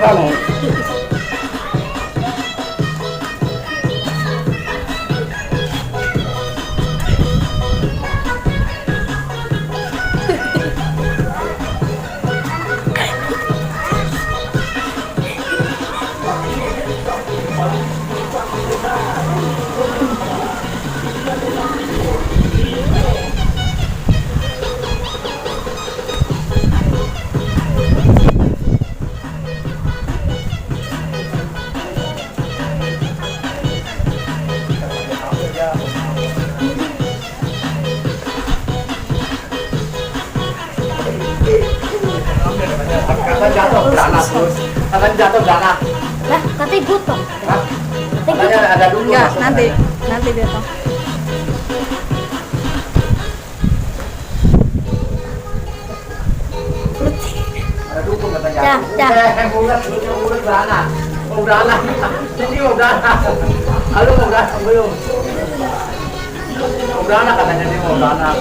Ano? Kata jatuh beranak terus. Kata jatuh beranak. Lah, katanya butuh. Hah? Katanya ada dulu. Enggak, masuk nanti katanya. nanti dia tahu. Ada dukun kata Dah, jatuh. dah. Udah beranak. Mau beranak. Ini mau beranak. Halo mau beranak belum? Mau beranak katanya dia mau beranak.